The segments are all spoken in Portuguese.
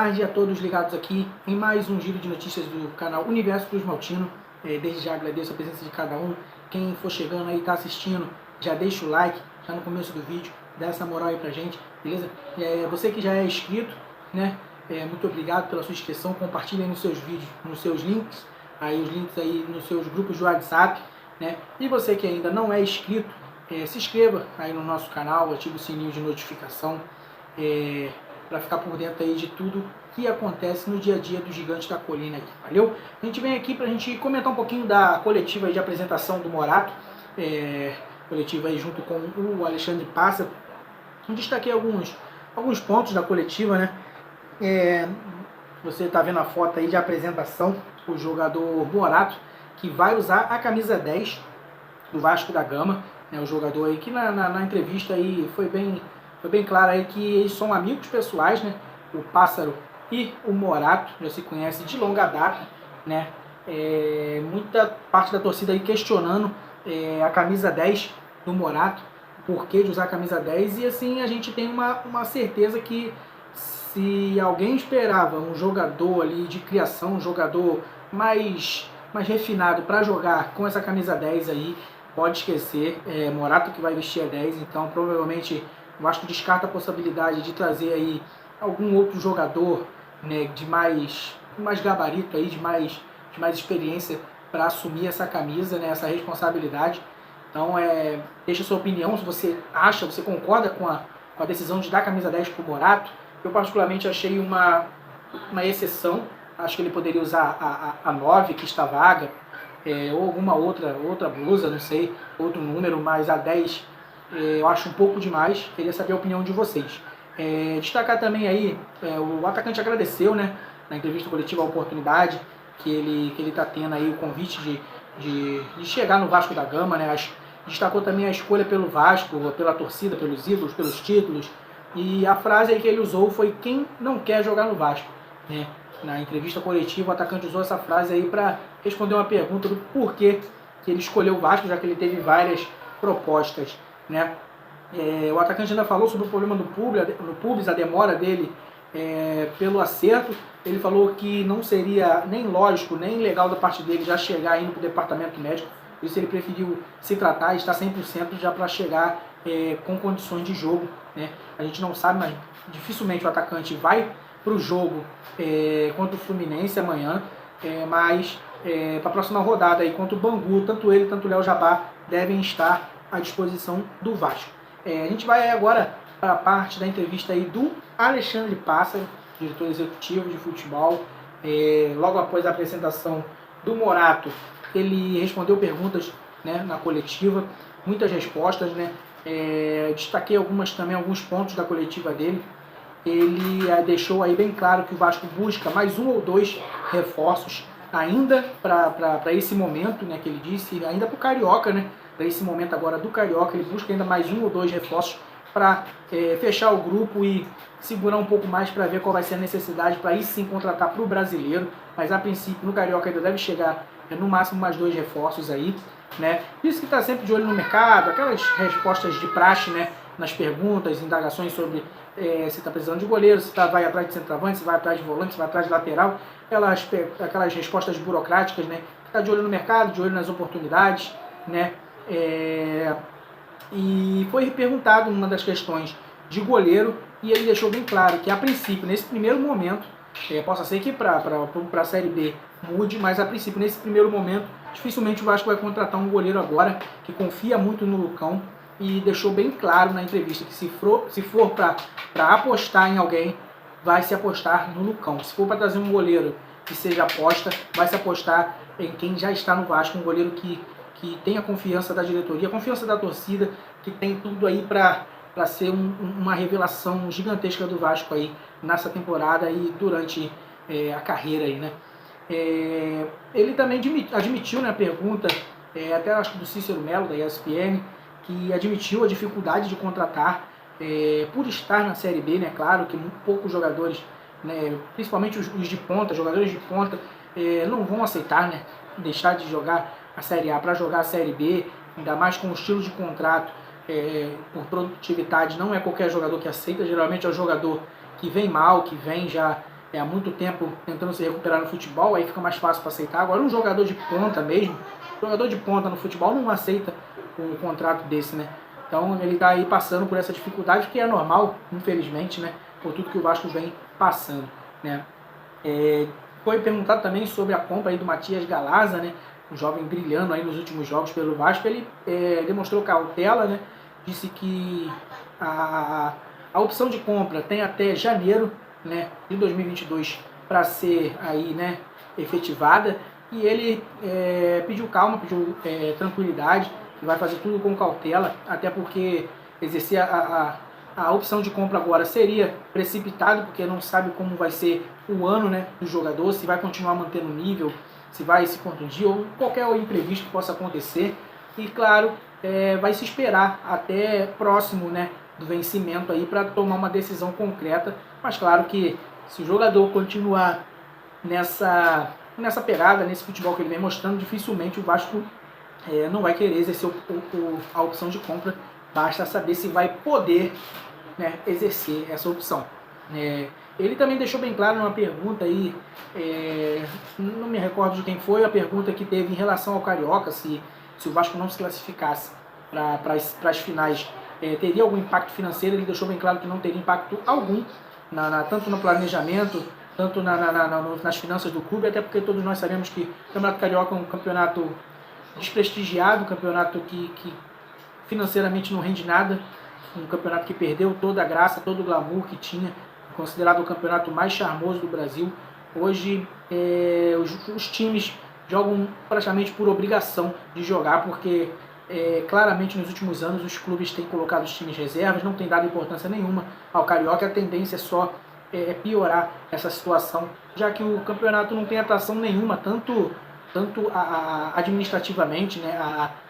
tarde a todos ligados aqui em mais um giro de notícias do canal Universo Cruz Maltino. Desde já agradeço a presença de cada um. Quem for chegando aí, está assistindo, já deixa o like, já no começo do vídeo, dá essa moral aí pra gente, beleza? Você que já é inscrito, né? Muito obrigado pela sua inscrição, compartilha aí nos seus vídeos, nos seus links, aí os links aí nos seus grupos de WhatsApp, né? E você que ainda não é inscrito, se inscreva aí no nosso canal, ative o sininho de notificação, para ficar por dentro aí de tudo que acontece no dia a dia do Gigante da Colina aqui, valeu? A gente vem aqui para a gente comentar um pouquinho da coletiva aí de apresentação do Morato, coletiva aí junto com o Alexandre Pássaro. Eu destaquei alguns pontos da coletiva, né? Você está vendo a foto aí de apresentação, o jogador Morato, que vai usar a camisa 10 do Vasco da Gama, né? O jogador aí que na entrevista aí foi bem claro aí que eles são amigos pessoais, né? O Pássaro e o Morato já se conhecem de longa data, né? Muita parte da torcida aí questionando a camisa 10 do Morato, o porquê de usar a camisa 10, e assim a gente tem uma certeza que se alguém esperava um jogador ali de criação, um jogador mais refinado para jogar com essa camisa 10 aí, pode esquecer, Morato que vai vestir a 10, então provavelmente o Vasco descarta a possibilidade de trazer aí algum outro jogador, né, de mais gabarito aí, de mais experiência para assumir essa camisa, né, essa responsabilidade. Então deixa a sua opinião, se você concorda com a decisão de dar a camisa 10 para o Morato. Eu particularmente achei uma exceção, acho que ele poderia usar a 9 que está vaga, ou alguma outra blusa, não sei, outro número, mas a 10 eu acho um pouco demais. Queria saber a opinião de vocês. Destacar também aí, o atacante agradeceu, né, na entrevista coletiva a oportunidade que ele está tendo aí, o convite de chegar no Vasco da Gama, né? Destacou também a escolha pelo Vasco, pela torcida, pelos ídolos, pelos títulos, e a frase aí que ele usou foi: quem não quer jogar no Vasco, né? Na entrevista coletiva o atacante usou essa frase aí para responder uma pergunta do porquê que ele escolheu o Vasco, já que ele teve várias propostas, né? O atacante ainda falou sobre o problema do Pubis, a demora dele pelo acerto. Ele falou que não seria nem lógico, nem legal da parte dele já chegar indo para o departamento médico, por isso ele preferiu se tratar e estar 100% já para chegar com condições de jogo, né? A gente não sabe, mas dificilmente o atacante vai para o jogo contra o Fluminense amanhã, mas para a próxima rodada aí contra o Bangu, tanto ele quanto o Léo Jabá devem estar à disposição do Vasco. A gente vai agora para a parte da entrevista aí do Alexandre Pássaro, diretor executivo de futebol. Logo após a apresentação do Morato, ele respondeu perguntas, né, na coletiva, muitas respostas, né? Destaquei alguns pontos da coletiva dele. Ele deixou aí bem claro que o Vasco busca mais 1 ou 2 reforços ainda para esse momento, né, que ele disse, ainda para o Carioca, né? Para esse momento agora do Carioca, ele busca ainda mais 1 ou 2 reforços para fechar o grupo e segurar um pouco mais para ver qual vai ser a necessidade para aí sim contratar para o brasileiro. Mas a princípio no Carioca ainda deve chegar no máximo mais 2 reforços aí, né? Isso que está sempre de olho no mercado, aquelas respostas de praxe, né, nas perguntas, indagações sobre se está precisando de goleiro, se vai atrás de centroavante, se vai atrás de volante, se vai atrás de lateral, aquelas respostas burocráticas, né? Está de olho no mercado, de olho nas oportunidades, né? E foi perguntado uma das questões de goleiro e ele deixou bem claro que a princípio, nesse primeiro momento, possa ser que para a Série B mude, mas a princípio, nesse primeiro momento, dificilmente o Vasco vai contratar um goleiro agora que confia muito no Lucão, e deixou bem claro na entrevista que se for para apostar em alguém, vai se apostar no Lucão. Se for para trazer um goleiro que seja aposta, vai se apostar em quem já está no Vasco, um goleiro que tem a confiança da diretoria, a confiança da torcida, que tem tudo aí para ser uma revelação gigantesca do Vasco aí nessa temporada e durante a carreira aí, né? Ele também admitiu, né, a pergunta, até acho que do Cícero Melo, da ESPN, que admitiu a dificuldade de contratar por estar na Série B, né? Claro que poucos jogadores, né, principalmente os de ponta, jogadores de ponta, não vão aceitar, né, deixar de jogar a Série A para jogar a Série B, ainda mais com o estilo de contrato, por produtividade. Não é qualquer jogador que aceita, geralmente é o jogador que vem mal, que vem já há muito tempo tentando se recuperar no futebol, aí fica mais fácil para aceitar. Agora um jogador de ponta mesmo, jogador de ponta no futebol não aceita um contrato desse, né? Então ele está aí passando por essa dificuldade, que é normal, infelizmente, né? Por tudo que o Vasco vem passando, né? Foi perguntado também sobre a compra aí do Matias Galaza, né? Um jovem brilhando aí nos últimos jogos pelo Vasco. Ele demonstrou cautela, né? Disse que a opção de compra tem até janeiro, né, de 2022 para ser aí, né, efetivada. E ele pediu calma, pediu tranquilidade, que vai fazer tudo com cautela, até porque exercer a opção de compra agora seria precipitado, porque não sabe como vai ser o ano, né, do jogador, se vai continuar mantendo o nível, se vai se contundir ou qualquer imprevisto que possa acontecer. E claro, vai se esperar até próximo, né, do vencimento aí para tomar uma decisão concreta. Mas claro que se o jogador continuar nessa pegada, nesse futebol que ele vem mostrando, dificilmente o Vasco não vai querer exercer a opção de compra. Basta saber se vai poder, né, exercer essa opção. Ele também deixou bem claro numa pergunta aí, não me recordo de quem foi, a pergunta que teve em relação ao Carioca, se o Vasco não se classificasse para as finais, teria algum impacto financeiro. Ele deixou bem claro que não teria impacto algum, tanto no planejamento, tanto nas finanças do clube, até porque todos nós sabemos que o Campeonato Carioca é um campeonato desprestigiado, um campeonato que financeiramente não rende nada, um campeonato que perdeu toda a graça, todo o glamour que tinha, considerado o campeonato mais charmoso do Brasil. Hoje os times jogam praticamente por obrigação de jogar, porque claramente nos últimos anos os clubes têm colocado os times reservas, não têm dado importância nenhuma ao Carioca. A tendência é só piorar essa situação, já que o campeonato não tem atração nenhuma, tanto administrativamente, né,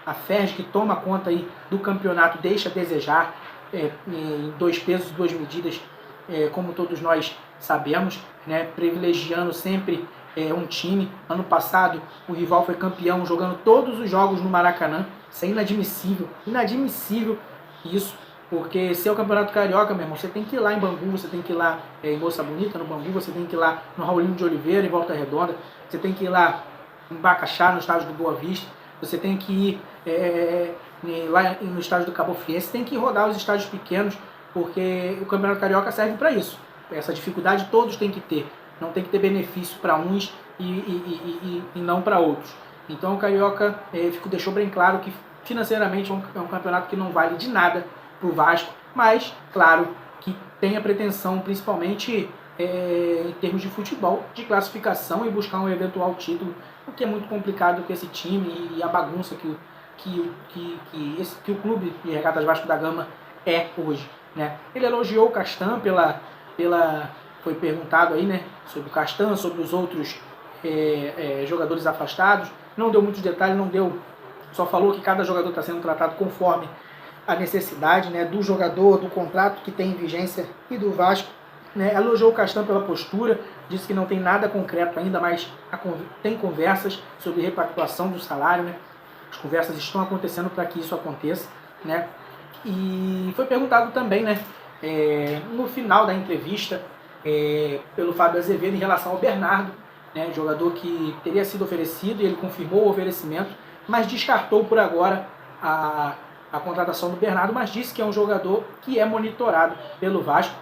a FERJ, que toma conta aí do campeonato, deixa a desejar, em 2 pesos, 2 medidas, como todos nós sabemos, né, privilegiando sempre um time. Ano passado o rival foi campeão jogando todos os jogos no Maracanã. Isso é inadmissível isso, porque se é o Campeonato Carioca, meu irmão, você tem que ir lá em Bangu, você tem que ir lá em Moça Bonita, no Bangu, você tem que ir lá no Raulino de Oliveira, em Volta Redonda, você tem que ir lá em Bacaxá, no estádio do Boa Vista, você tem que ir lá no estádio do Cabo Friense, você tem que rodar os estádios pequenos, porque o Campeonato Carioca serve para isso. Essa dificuldade todos têm que ter, não tem que ter benefício para uns e não para outros. Então o Carioca deixou bem claro que financeiramente é um campeonato que não vale de nada para o Vasco, mas claro que tem a pretensão, principalmente em termos de futebol, de classificação e buscar um eventual título, o que é muito complicado com esse time e a bagunça que o clube de Regatas Vasco da Gama é hoje, né? Ele elogiou o Castan foi perguntado aí, né, sobre o Castan, sobre os outros jogadores afastados. Não deu muitos detalhes, só falou que cada jogador está sendo tratado conforme a necessidade, né, do jogador, do contrato que tem em vigência e do Vasco, né. Elogiou o Castan pela postura, disse que não tem nada concreto ainda, mas tem conversas sobre repactuação do salário, né. As conversas estão acontecendo para que isso aconteça, né. E foi perguntado também, né, no final da entrevista, pelo Fábio Azevedo, em relação ao Bernardo, né, jogador que teria sido oferecido, e ele confirmou o oferecimento, mas descartou por agora a contratação do Bernardo, mas disse que é um jogador que é monitorado pelo Vasco.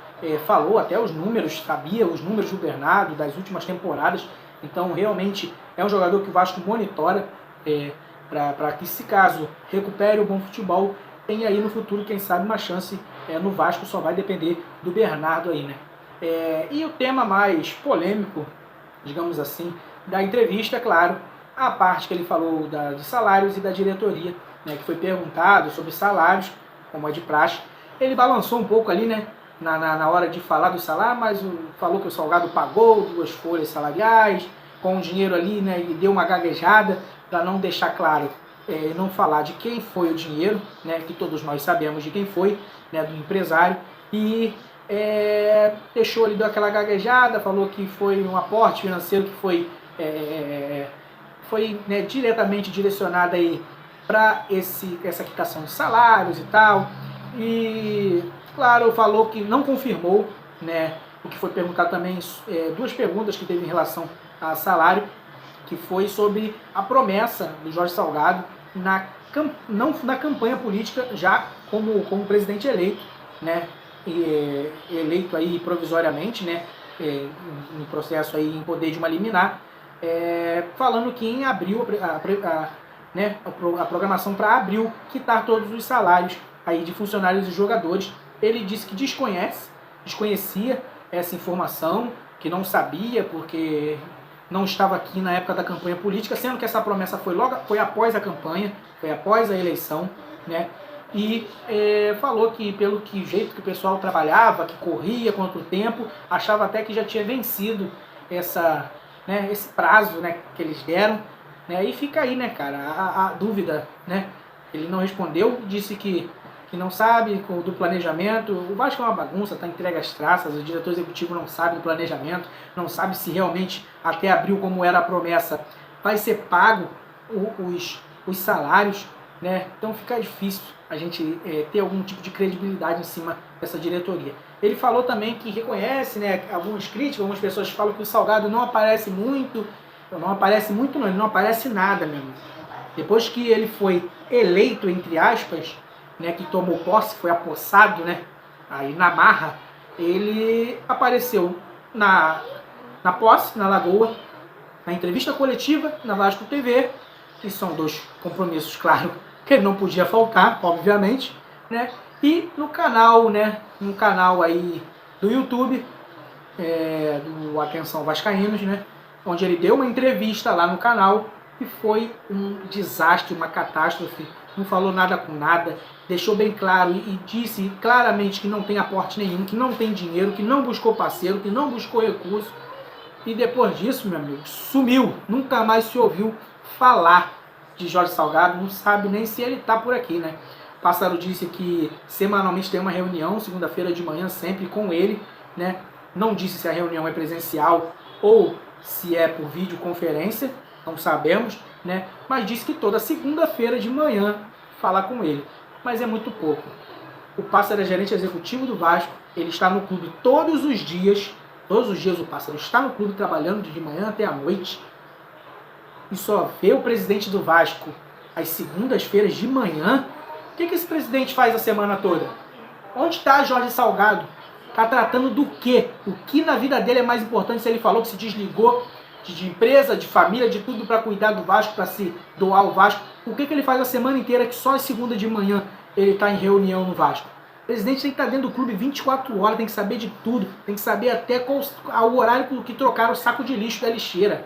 Falou até os números, sabia os números do Bernardo das últimas temporadas. Então realmente é um jogador que o Vasco monitora, para que, se caso recupere o bom futebol, tenha aí no futuro, quem sabe, uma chance no Vasco. Só vai depender do Bernardo aí, né? E o tema mais polêmico, digamos assim, da entrevista, é claro, a parte que ele falou de salários e da diretoria, né, que foi perguntado sobre salários, como é de praxe. Ele balançou um pouco ali, né, na hora de falar do salário, mas falou que o Salgado pagou 2 folhas salariais, com o dinheiro ali, né, e deu uma gaguejada, para não deixar claro, não falar de quem foi o dinheiro, né, que todos nós sabemos de quem foi, né, do empresário, e deixou ali, deu aquela gaguejada, falou que foi um aporte financeiro que foi né, diretamente direcionado aí para essa quitação de salários e tal. E claro, falou que não confirmou, né, o que foi perguntado também, duas perguntas que teve em relação a salário, que foi sobre a promessa do Jorge Salgado não na campanha política, já como presidente eleito, né, eleito aí provisoriamente, né, no processo aí em poder de uma liminar, falando que em abril a programação para abril quitar todos os salários aí de funcionários e jogadores. Ele disse que desconhecia essa informação, que não sabia porque não estava aqui na época da campanha política, sendo que essa promessa foi após a campanha, foi após a eleição, né? E falou que pelo jeito que o pessoal trabalhava, que corria contra o tempo, achava até que já tinha vencido esse prazo, né, que eles deram, né? E fica aí, né, cara, a dúvida, né? Ele não respondeu, disse que não sabe do planejamento. O Vasco é uma bagunça, está entregue às traças, o diretor executivo não sabe do planejamento, não sabe se realmente até abril, como era a promessa, vai ser pago os salários, né? Então fica difícil a gente ter algum tipo de credibilidade em cima dessa diretoria. Ele falou também que reconhece, né, algumas críticas, algumas pessoas falam que o Salgado não aparece muito, ele não aparece nada mesmo. Depois que ele foi eleito, entre aspas, né, que tomou posse, foi apossado, né, aí na marra, ele apareceu na posse, na Lagoa, na entrevista coletiva, na Vasco TV, que são dois compromissos, claro, que ele não podia faltar, obviamente, né, e no canal, né, um canal aí do YouTube, do Atenção Vascaínos, né, onde ele deu uma entrevista lá no canal e foi um desastre, uma catástrofe, não falou nada com nada, deixou bem claro e disse claramente que não tem aporte nenhum, que não tem dinheiro, que não buscou parceiro, que não buscou recurso. E depois disso, meu amigo, sumiu, nunca mais se ouviu falar de Jorge Salgado, não sabe nem se ele está por aqui, né? Pássaro disse que semanalmente tem uma reunião, segunda-feira de manhã, sempre com ele, né? Não disse se a reunião é presencial ou se é por videoconferência, não sabemos, né? Mas disse que toda segunda-feira de manhã fala com ele, mas é muito pouco. O Pássaro é gerente executivo do Vasco, ele está no clube todos os dias o Pássaro está no clube trabalhando de manhã até a noite, e só vê o presidente do Vasco às segundas-feiras de manhã. O que esse presidente faz a semana toda? Onde está Jorge Salgado? Está tratando do quê? O que na vida dele é mais importante? Se ele falou que se desligou de empresa, de família, de tudo para cuidar do Vasco, para se doar ao Vasco, o que ele faz a semana inteira que só às segunda de manhã ele está em reunião no Vasco? O presidente tem que estar dentro do clube 24 horas, tem que saber de tudo, tem que saber até qual o horário que trocaram o saco de lixo da lixeira.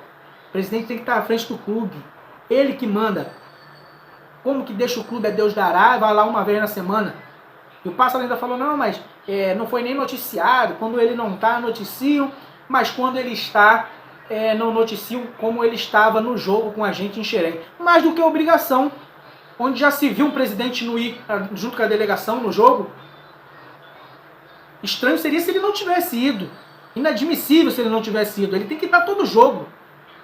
O presidente tem que estar à frente do clube, ele que manda. Como que deixa o clube a Deus dará, vai lá uma vez na semana. E o Pássaro ainda falou, não, mas não foi nem noticiado, quando ele não está, noticiam, mas quando ele está, não noticiam como ele estava no jogo com a gente em Xerém. Mais do que obrigação, onde já se viu um presidente não ir junto com a delegação no jogo. Estranho seria se ele não tivesse ido. Inadmissível se ele não tivesse ido. Ele tem que estar todo jogo.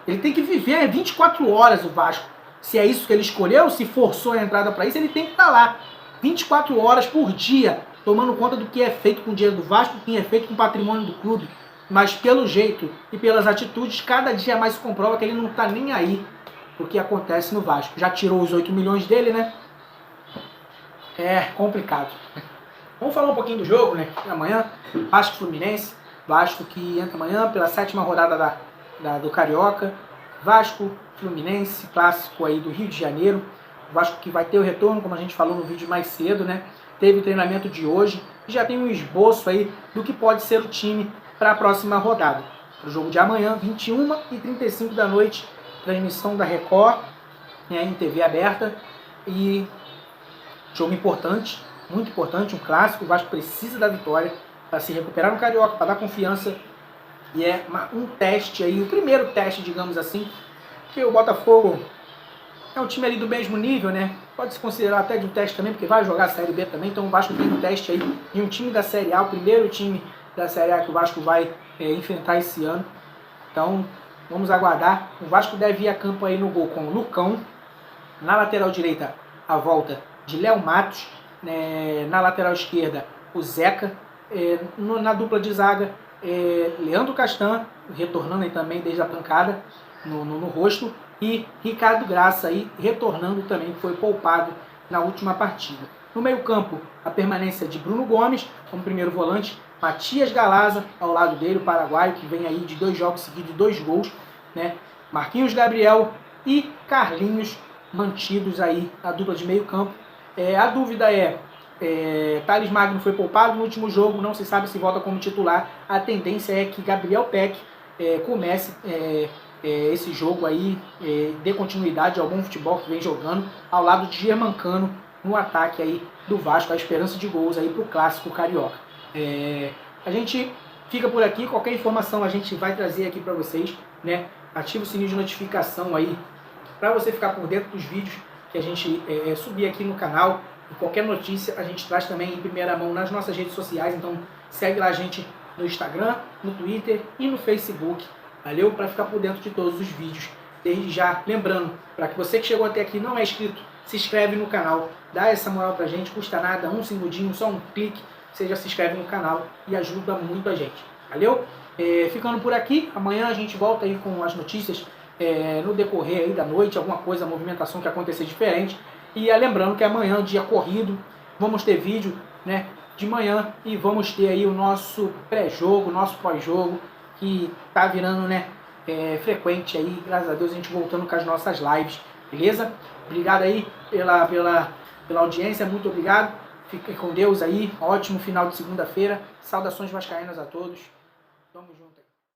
Ele tem que viver 24 horas o Vasco. Se é isso que ele escolheu, se forçou a entrada para isso, ele tem que estar lá. 24 horas por dia, tomando conta do que é feito com o dinheiro do Vasco, do que é feito com o patrimônio do clube. Mas pelo jeito e pelas atitudes, cada dia mais se comprova que ele não está nem aí o que acontece no Vasco. Já tirou os 8 milhões dele, né? É complicado. Vamos falar um pouquinho do jogo, né? Amanhã, Vasco Fluminense. Vasco que entra amanhã pela 7ª rodada do Carioca. Vasco Fluminense, clássico aí do Rio de Janeiro. Vasco que vai ter o retorno, como a gente falou no vídeo mais cedo, né? Teve o treinamento de hoje e já tem um esboço aí do que pode ser o time para a próxima rodada. O jogo de amanhã, 21h35 da noite, transmissão da Record, né, em TV aberta. E jogo importante, muito importante, um clássico. O Vasco precisa da vitória para se recuperar no Carioca, para dar confiança. E é um teste aí, o primeiro teste, digamos assim, que o Botafogo é um time ali do mesmo nível, né? Pode se considerar até de um teste também, porque vai jogar a Série B também. Então o Vasco tem um teste aí em um time da Série A, o primeiro time da Série A que o Vasco vai enfrentar esse ano. Então vamos aguardar. O Vasco deve ir a campo aí no gol com o Lucão. Na lateral direita, a volta de Léo Matos. Na lateral esquerda, o Zeca. Na dupla de zaga, Leandro Castan, retornando aí também desde a pancada no rosto, e Ricardo Graça aí retornando também, que foi poupado na última partida. No meio campo, a permanência de Bruno Gomes como primeiro volante, Matias Galaza ao lado dele, o paraguaio, que vem aí de 2 jogos seguidos, 2 gols, né? Marquinhos Gabriel e Carlinhos mantidos aí a dupla de meio campo. A dúvida Thales Magno foi poupado no último jogo, não se sabe se volta como titular. A tendência é que Gabriel Peck comece esse jogo aí, dê continuidade ao bom futebol que vem jogando, ao lado de Germancano no ataque aí do Vasco, a esperança de gols aí para o clássico carioca. A gente fica por aqui, qualquer informação a gente vai trazer aqui para vocês, né? Ativa o sininho de notificação aí para você ficar por dentro dos vídeos que a gente subir aqui no canal. E qualquer notícia a gente traz também em primeira mão nas nossas redes sociais, então segue lá a gente no Instagram, no Twitter e no Facebook, valeu? Para ficar por dentro de todos os vídeos. Desde já, lembrando, para que você que chegou até aqui não é inscrito, se inscreve no canal, dá essa moral pra gente, custa nada, um segundinho, só um clique, você já se inscreve no canal e ajuda muito a gente, valeu? Ficando por aqui, amanhã a gente volta aí com as notícias no decorrer aí da noite, alguma coisa, movimentação que acontecer diferente. E lembrando que amanhã, dia corrido, vamos ter vídeo, né, de manhã e vamos ter aí o nosso pré-jogo, nosso pós-jogo, que tá virando, né, frequente aí, graças a Deus, a gente voltando com as nossas lives, beleza? Obrigado aí pela audiência, muito obrigado. Fiquem com Deus aí, ótimo final de segunda-feira. Saudações vascaínas a todos. Tamo junto aí.